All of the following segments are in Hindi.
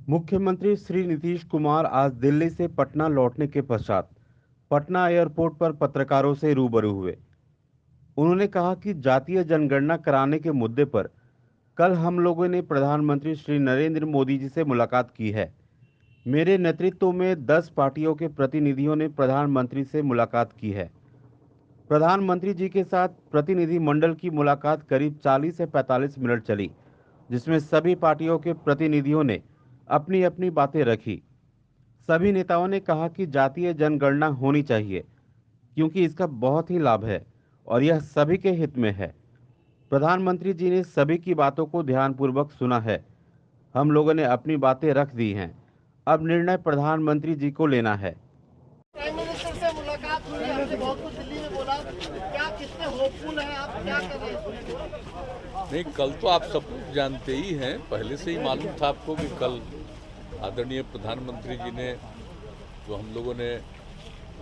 मुख्यमंत्री श्री नीतीश कुमार आज दिल्ली से पटना लौटने के पश्चात पटना एयरपोर्ट पर पत्रकारों से रूबरू हुए। उन्होंने कहा कि जातीय जनगणना कराने के मुद्दे पर कल हम लोगों ने प्रधानमंत्री श्री नरेंद्र मोदी जी से मुलाकात की है। मेरे नेतृत्व में 10 पार्टियों के प्रतिनिधियों ने प्रधानमंत्री से मुलाकात की है। प्रधानमंत्री जी के साथ प्रतिनिधि मंडल की मुलाकात करीब 40 से 45 मिनट चली, जिसमें सभी पार्टियों के प्रतिनिधियों ने अपनी अपनी बातें रखी। सभी नेताओं ने कहा कि जातीय जनगणना होनी चाहिए क्योंकि इसका बहुत ही लाभ है और यह सभी के हित में है। प्रधानमंत्री जी ने सभी की बातों को ध्यानपूर्वक सुना है। हम लोगों ने अपनी बातें रख दी हैं। अब निर्णय प्रधानमंत्री जी को लेना है। प्राइम मिनिस्टर से मुलाकात हुई, आपने बहुत कुछ दिल्ली में बोला, क्या कितने होपफुल हैं आप, क्या कर रहे हैं? नहीं, कल तो आप सब कुछ जानते ही हैं, पहले से ही मालूम था आपको कि कल आदरणीय प्रधानमंत्री जी ने जो हम लोगों ने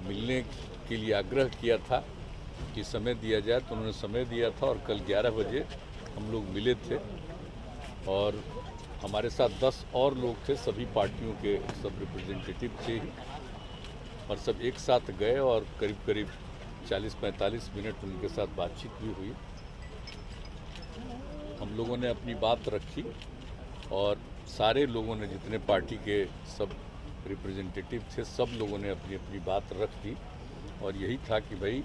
मिलने के लिए आग्रह किया था कि समय दिया जाए, तो उन्होंने समय दिया था और कल 11 बजे हम लोग मिले थे और हमारे साथ 10 और लोग थे, सभी पार्टियों के सब रिप्रेजेंटेटिव थे और सब एक साथ गए और करीब करीब 40-45 मिनट उनके साथ बातचीत भी हुई। हम लोगों ने अपनी बात रखी और सारे लोगों ने, जितने पार्टी के सब रिप्रेजेंटेटिव थे, सब लोगों ने अपनी अपनी बात रख दी और यही था कि भाई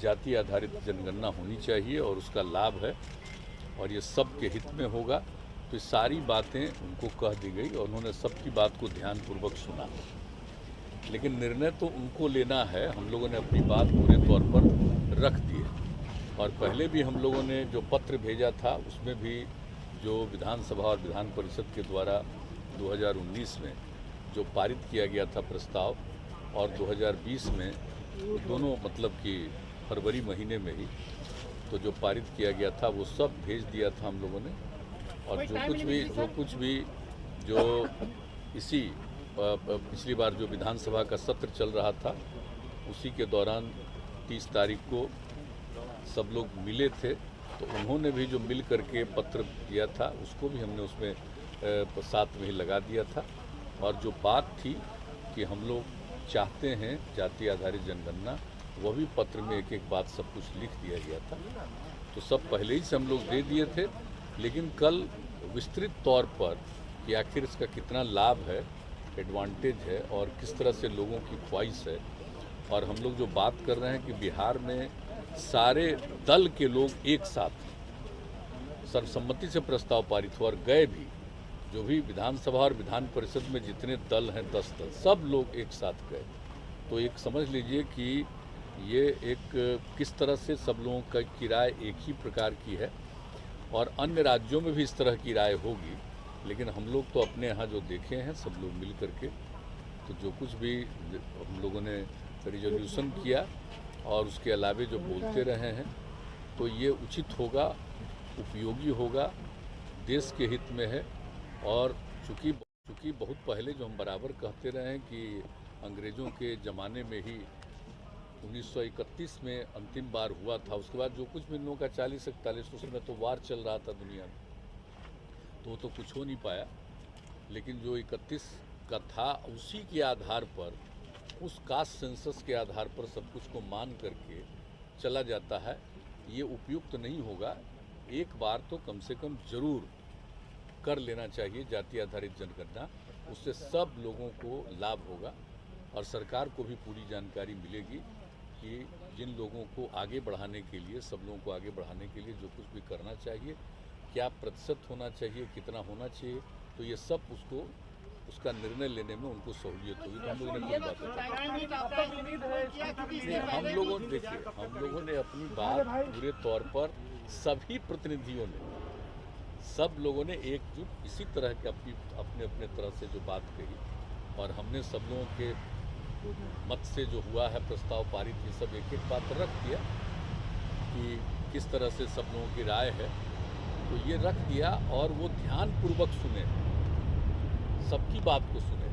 जाति आधारित जनगणना होनी चाहिए और उसका लाभ है और ये सब के हित में होगा। तो सारी बातें उनको कह दी गई और उन्होंने सबकी बात को ध्यानपूर्वक सुना, लेकिन निर्णय तो उनको लेना है। हम लोगों ने अपनी बात पूरे तौर पर रख दी है और पहले भी हम लोगों ने जो पत्र भेजा था उसमें भी जो विधानसभा और विधान परिषद के द्वारा 2019 में जो पारित किया गया था प्रस्ताव और 2020 में दोनों, मतलब कि फरवरी महीने में ही तो जो पारित किया गया था वो सब भेज दिया था हम लोगों ने। और जो कुछ भी जो इसी पिछली बार जो विधानसभा का सत्र चल रहा था उसी के दौरान 30 तारीख को सब लोग मिले थे, तो उन्होंने भी जो मिल करके पत्र दिया था उसको भी हमने उसमें साथ में ही लगा दिया था। और जो बात थी कि हम लोग चाहते हैं जाति आधारित जनगणना, वह भी पत्र में एक एक बात सब कुछ लिख दिया गया था। तो सब पहले ही से हम लोग दे दिए थे, लेकिन कल विस्तृत तौर पर कि आखिर इसका कितना लाभ है, एडवांटेज है और किस तरह से लोगों की ख्वाहिश है। और हम लोग जो बात कर रहे हैं कि बिहार में सारे दल के लोग एक साथ सर्वसम्मति से प्रस्ताव पारित हुआ और गए भी, जो भी विधानसभा और विधान परिषद में जितने दल हैं 10 दल, सब लोग एक साथ गए। तो एक समझ लीजिए कि ये एक किस तरह से सब लोगों की राय एक ही प्रकार की है और अन्य राज्यों में भी इस तरह की राय होगी। लेकिन हम लोग तो अपने यहाँ जो देखे हैं सब लोग मिल करके, तो जो कुछ भी हम लोगों ने रिजोल्यूशन किया और उसके अलावे जो बोलते रहे हैं, तो ये उचित होगा, उपयोगी होगा, देश के हित में है। और चूँकि बहुत पहले जो हम बराबर कहते रहे हैं कि अंग्रेज़ों के ज़माने में ही 1931 में अंतिम बार हुआ था, उसके बाद जो कुछ भी इन लोगों का 40-41 उसमें तो वार चल रहा था दुनिया में, तो कुछ हो नहीं पाया। लेकिन जो 31 का था उसी के आधार पर, उस कास्ट सेंसस के आधार पर सब कुछ को मान करके चला जाता है, ये उपयुक्त नहीं होगा। एक बार तो कम से कम जरूर कर लेना चाहिए जाति आधारित जनगणना, उससे सब लोगों को लाभ होगा और सरकार को भी पूरी जानकारी मिलेगी कि जिन लोगों को आगे बढ़ाने के लिए, सब लोगों को आगे बढ़ाने के लिए जो कुछ भी करना चाहिए, क्या प्रतिशत होना चाहिए, कितना होना चाहिए, तो ये सब उसका निर्णय लेने में उनको सहूलियत होगी। तो हम लोगों ने कुछ बात, हम लोगों ने अपनी बात पूरे तौर पर सभी प्रतिनिधियों ने, सब लोगों ने एकजुट इसी तरह के अपने अपने तरह से जो बात कही और हमने सब लोगों के मत से जो हुआ है प्रस्ताव पारित, ये सब एक एक बात रख दिया कि किस तरह से सब लोगों की राय है, तो ये रख दिया और वो ध्यानपूर्वक सुने, सबकी बात को सुने।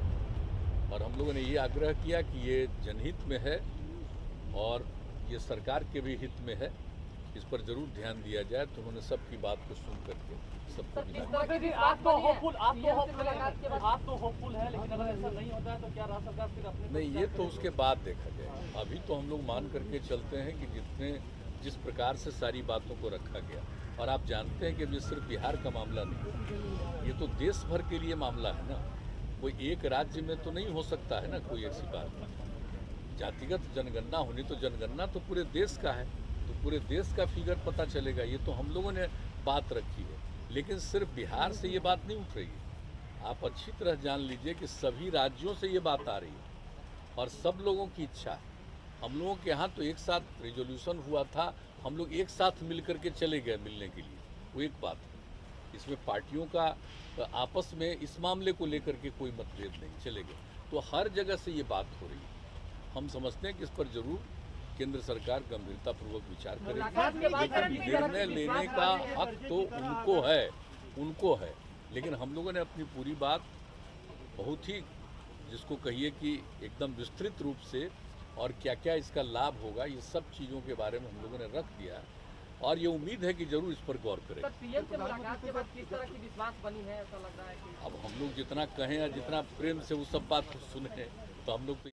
और हम लोगों ने ये आग्रह किया कि ये जनहित में है और ये सरकार के भी हित में है इस पर जरूर ध्यान दिया जाए। तो उन्होंने सबकी बात को सुन करके सबको मिला। आप तो होपफुल है, लेकिन अगर ऐसा नहीं होता है तो क्या राज्य सरकार फिर अपने नहीं, ये तो उसके बाद देखा जाएगा। अभी तो हम लोग मान करके चलते हैं कि जिस प्रकार से सारी बातों को रखा गया, और आप जानते हैं कि अब ये सिर्फ बिहार का मामला नहीं है, ये तो देश भर के लिए मामला है ना। कोई एक राज्य में तो नहीं हो सकता है ना कोई ऐसी बात। जातिगत जनगणना होनी तो जनगणना तो पूरे देश का है, तो पूरे देश का फिगर पता चलेगा। ये तो हम लोगों ने बात रखी है, लेकिन सिर्फ बिहार से ये बात नहीं उठ रही है। आप अच्छी तरह जान लीजिए कि सभी राज्यों से ये बात आ रही है और सब लोगों की इच्छा है। हम लोगों के यहाँ तो एक साथ रिजोल्यूशन हुआ था, हम लोग एक साथ मिल करके चले गए मिलने के लिए, वो एक बात है। इसमें पार्टियों का आपस में इस मामले को लेकर के कोई मतभेद नहीं, चले गए। तो हर जगह से ये बात हो रही है। हम समझते हैं कि इस पर जरूर केंद्र सरकार गंभीरतापूर्वक विचार करेगी, लेकिन निर्णय लेने का हक तो उनको है। लेकिन हम लोगों ने अपनी पूरी बात बहुत ही, जिसको कहिए कि एकदम विस्तृत रूप से, और क्या क्या इसका लाभ होगा, ये सब चीज़ों के बारे में हम लोगों ने रख दिया है। और ये उम्मीद है कि जरूर इस पर गौर करें। पीएम से मुलाकात के बाद किस तरह की विश्वास बनी है, ऐसा लग रहा है कि अब हम लोग जितना कहें या जितना प्रेम से वो सब बात सुने, तो हम लोग तो